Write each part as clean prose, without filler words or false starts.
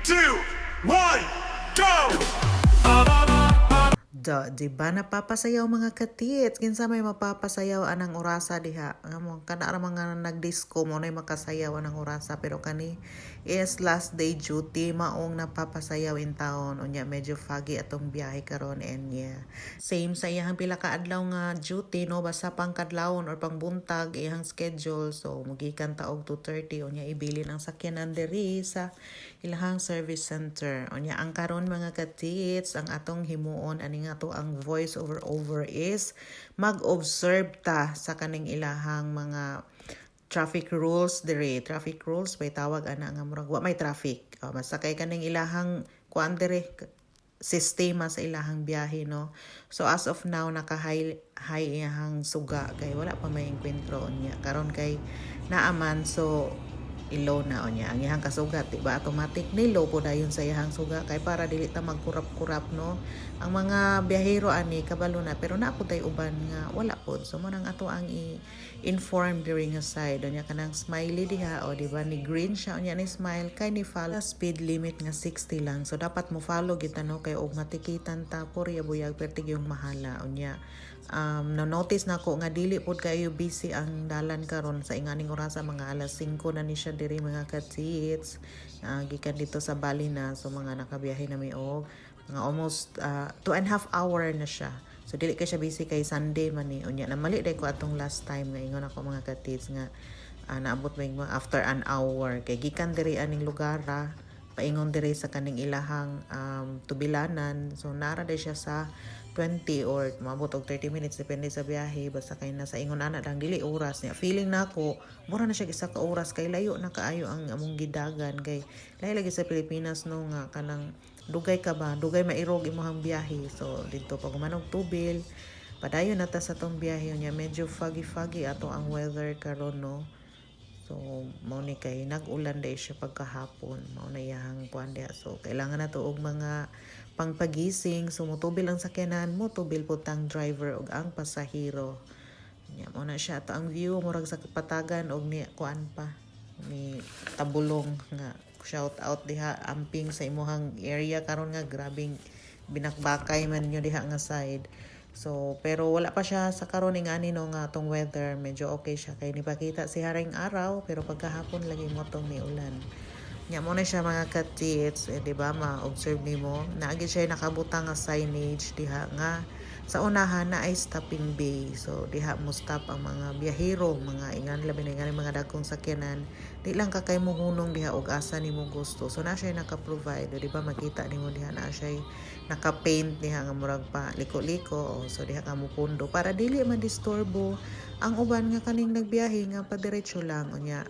two, one, go! Di ba napapasayaw mga katits? Kinsa may mapapasayaw anang orasa diha. Amo kana ra mga nagdisco mo nay makasayaw anang orasa pero kani is last day duty maong napapasayaw in town. Unya medyo foggy atong biyahe karon and yeah. Same sa iyang pila ka adlaw nga duty no basta pang kadlawon or pang buntag iyang schedule. So mugikan ta og 2:30 unya ibilin ang sakyanan diri sa ilahang service center. Unya ang karon mga katits ang atong himuon ani nga to ang voice over is mag-observe ta sa kaning ilahang mga traffic rules dire. Traffic rules may tawag ana nga murag wa may traffic. Basta kay kaning ilahang kuan dire sistema sa ilahang biyahe no. So as of now naka-high iyahang suga kay wala pa may enkwentro niya. Karon kay naaman so ilaw na niya ang iyang kasugat diba automatic nilo po dayon sa iyang suga kay para dili ta magkurap-kurap no ang mga biyahero ani kabalo na pero napo tay uban nga wala pod so mo nang ato ang inform during a side niya kanang smiley diha o diba ni green siya niya ni smile kay ni follow speed limit nga 60 lang so dapat mo follow kita no kay og matikitan ta purya buyag pertig yung mahala unya na-notice na ko nga dili pod kayo busy ang dalan karon sa inganing oras sa mga alas 5 na ni siya diri mga katits gikan dito sa Bali na so mga nakabiyahe na mi og mga almost 2.5 hour na siya so dili ka siya busy kay Sunday man ni unya na mali day ko atong last time nga ingon ako mga katits nga naabot may after an hour kay gikan diri aning lugar paingon diri sa kaning ilahang tubilanan so nara day siya sa 20 or maabot og 30 minutes depende sa biyahe basta kay nasa ingon ana lang dili oras niya feeling nako mura na siya isa ka oras kay layo na kaayo ang among gidagan kay lahi lagi sa Pilipinas no nga kanang dugay ka ba dugay mairog imong biyahe so dito pag manog tubil padayon na ta sa tong biyahe niya medyo foggy ato ang weather karon no so mao ni kay nag-ulan day siya pagkahapon mao na iyang kuan diha so kailangan na to og mga pangpagising sumutubil ang sakyanan mo tubil putang driver og ang pasahero nya mo na siya to ang view murag sa kapatagan og ni kuan pa ni tabulong nga shout out diha amping sa imuhang area karon nga grabing binakbakay man nyo diha nga side so pero wala pa siya sa karon nga ani no nga tong weather medyo okay siya kay nipakita si haring araw pero pagkahapon lagi mo tong ni ulan nya mo na siya mga katits di ba ma-observe nimo naagi siya nakabutang nga signage diha nga sa unahan na ay stopping bay so diha mo stop ang mga biyahero mga ingan labi na ingan mga dagkong sakyanan di lang ka kay mo hunong diha og asa nimo gusto so na siya naka-provide di ba makita nimo diha na siya naka-paint diha nga murag pa liko-liko so diha ka mo pundo para dili man disturbo ang uban nga kaning nagbiyahe nga padiretso lang unya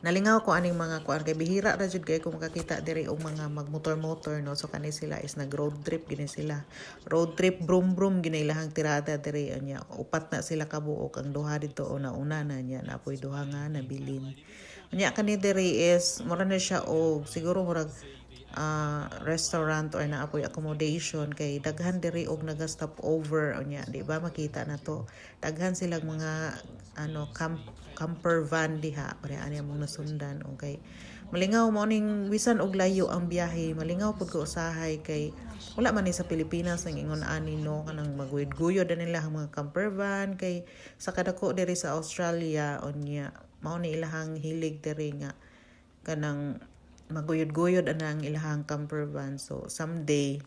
nalingaw ko aning mga kuan kay bihira ra jud kay ko makakita diri og mga magmotor-motor no so kani sila is nag road trip gini sila road trip brum gini ilahang tirada diri nya upat na sila kabuok ang duha dito una na nya napoy duha nga nabilin nya kani diri is mura na siya og siguro murag restaurant or naapoy accommodation kay daghan diri og naga-stop over nya di ba makita na to daghan silang mga camper van diha pare ani among nasundan okay malingaw mo ning bisan og layo ang biyahe malingaw pud ko usahay kay wala man ni sa Pilipinas nang ingon ani no kanang maguyod-guyod na nila ang mga camper van kay sa kadako diri sa Australia unya mao ni ilahang hilig diri nga kanang maguyod-guyod ana ang ilahang camper van so someday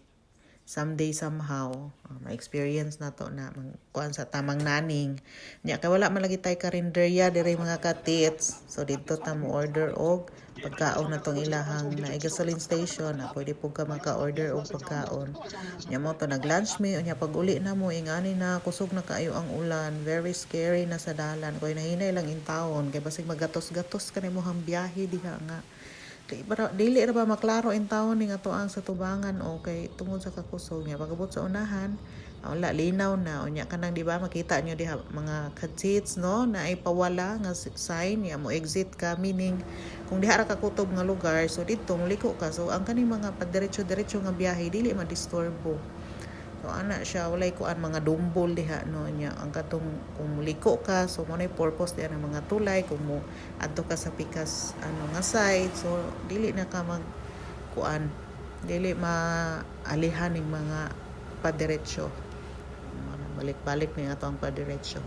somehow ma-experience na to na kuan sa tamang naning nya kay wala man lagi tay karinderya diri mga katits so dito ta mo order og pagkaon na tong ilahang na gasoline station na pwede po ka maka-order og pagkaon nya mo to nag-lunch me nya pag uli na mo ingani na kusog na kaayo ang ulan very scary na sa dalan koy nahinay lang in town kay basig magatos-gatos kani mo hang biyahe diha nga dili ra ba maklaro in town ning ato ang sa tubangan okay tungod sa kakusog niya pagabot sa unahan wala linaw na unya kanang di ba makita nyo diha mga katits no na ay pawala nga sign ya mo exit ka meaning kung diha ra ka kutob nga lugar so dito muliko ka so ang kaning mga padiretso nga biyahe dili madisturbo so ana siya walay kuan mga dumbol diha no nya ang katong kung muliko ka so mo nay purpose diha ng mga tulay kung mo adto ka sa pikas nga side so dili na ka kuan dili maalihan ning mga padiretsyo. Balik-balik ni ato ang padiretsyo.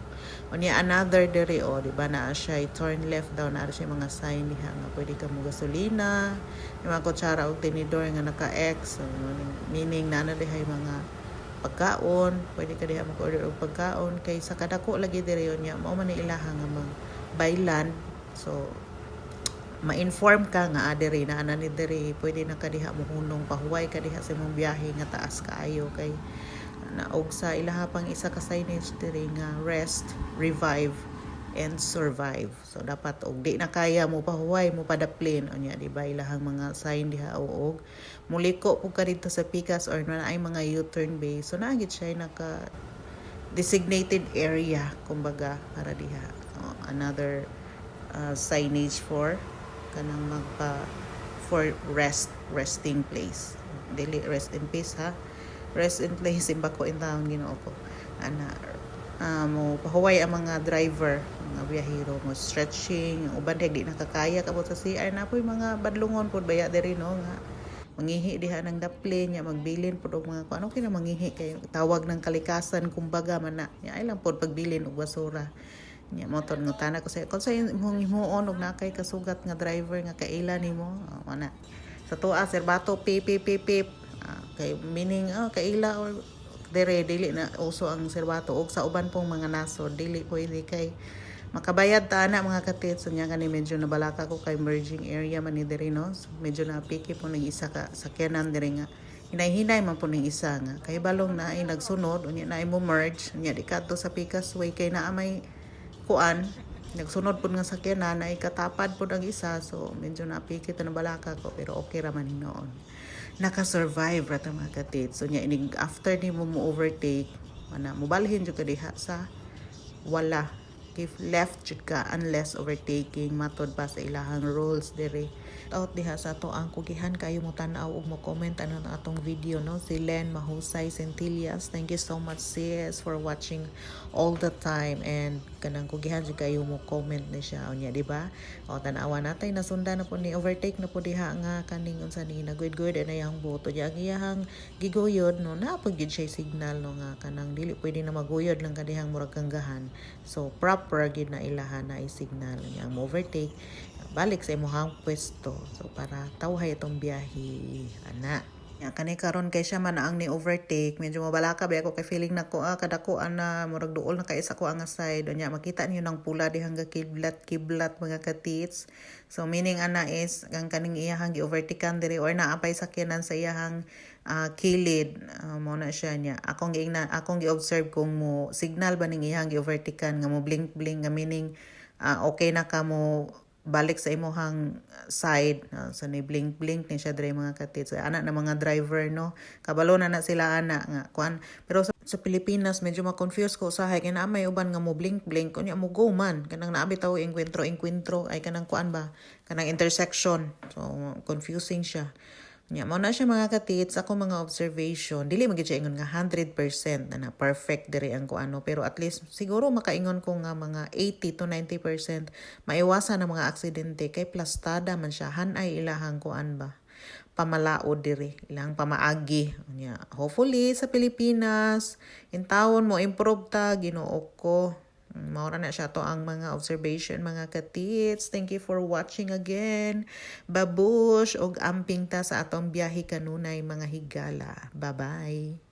Unya another diri di ba na siya turn left daw na siya mga sign diha nga pwede ka mo gasolina, yung mga kutsara og tinidor nga naka-X, so, meaning na diha mga pagkaon, pwede ka diha mag-order og pagkaon kay sa kadako lagi diri yun mao man ni ilaha nga baylan. So ma-inform ka nga diri na ana ni diri pwede na ka diha mohunong pahuway ka diha sa imong biyahe nga taas kaayo kay naog sa ilaha pang isa ka signage diri nga rest, revive, and survive. So dapat og di na kaya mo pahuway mo padaplin unya di ba ilahang mga sign diha og muliko pug ka dito sa pikas or na ay mga U-turn bay. So naagit siya naka designated area kumbaga para diha. So, another signage for kanang for resting place. Dili rest in peace ha. Rest in place in bako in town Ginoo ko ana mo pahuway ang mga driver mga biyahero mo stretching uban di nakakaya kabot sa CR na po'y mga badlungon pud baya diri no nga mangihi diha ng daplin nya magbilin pud og mga ano kina mangihi kay tawag ng kalikasan kumbaga man na ay lang pud pagbilin og basura nya motor nga tana ko sa kon sa imong himuon og nakay kasugat nga driver nga kaila nimo ana sa tuwa serbato pip kay meaning kaila or dire dili na uso ang serbato og sa uban pong mga nasod dili pwede kay makabayad ta na mga katits so nya kani medyo nabalaka ko kay merging area man ni dire no so, medyo na piki po ng isa ka sakyanan dire nga hinay-hinay man po ng isa nga kay balong na ay nagsunod unya na ay mo merge unya di kadto sa Picas Way kay naa may kuan nagsunod pud nga sakyanan ay katapad pud ang isa so medyo na piki ta nabalaka ko pero okay ra man hinoon naka-survive rata mga katid. So nya inig after ni mo overtake, ana mobalhin jud ka diha sa wala. If left jud ka unless overtaking matod pa sa ilahang rules dire. Out diha sa to ang kugihan kayo mo tan-aw ug mo comment ano na atong video no si Len Mahusay Centillas. Thank you so much sis for watching all the time and kanang kugihan jud kayo mo comment ni siya unya di ba? O tan-awa natay nasundan na po ni overtake na po diha nga kaning unsa ni nagud-good and ayang boto diya ang iyahang giguyod no na pag gid siya signal no nga kanang dili pwede na maguyod lang kadihang murag kanggahan. So proper gid na ilahan na i-signal niya ang overtake balik sa imong pwesto so para tawhay itong biyahe ana ya kani karon kay siya man ang ni overtake medyo mabalaka ba ako kay feeling nako kadako ana murag duol na kay sa ko ang side unya makita niyo nang pula dihang kiblat mga katits so meaning ana is ang kaning iyahang gi-overtakean diri or naapay sakyanan sa iyahang kilid mo na siya niya akong gi-observe kung mo signal ba ning iyahang gi-overtakean nga mo blink nga meaning okay na ka mo balik sa imuhang side so ni blink ni siya dre mga katits ana na mga driver no kabalo na sila ana nga kuan pero sa Pilipinas medyo ma-confuse ko usahay kay na may uban nga mo blink unya mo go man kanang naabi taw encuentro ay kanang kuan ba kanang intersection so confusing siya nya mo na siya mga katits ako mga observation dili magid siya ingon nga 100% na perfect diri ang kuano pero at least siguro makaingon ko nga mga 80 to 90% maiwasan ang mga aksidente kay plastada man siya hanay ilahang kuan ba pamalaod diri ilang pamaagi nya hopefully sa Pilipinas in taon mo improve ta Ginoo ko maura na siya to ang mga observation mga katits. Thank you for watching again. Babush og amping ta sa atong biyahe kanunay mga higala. Bye-bye.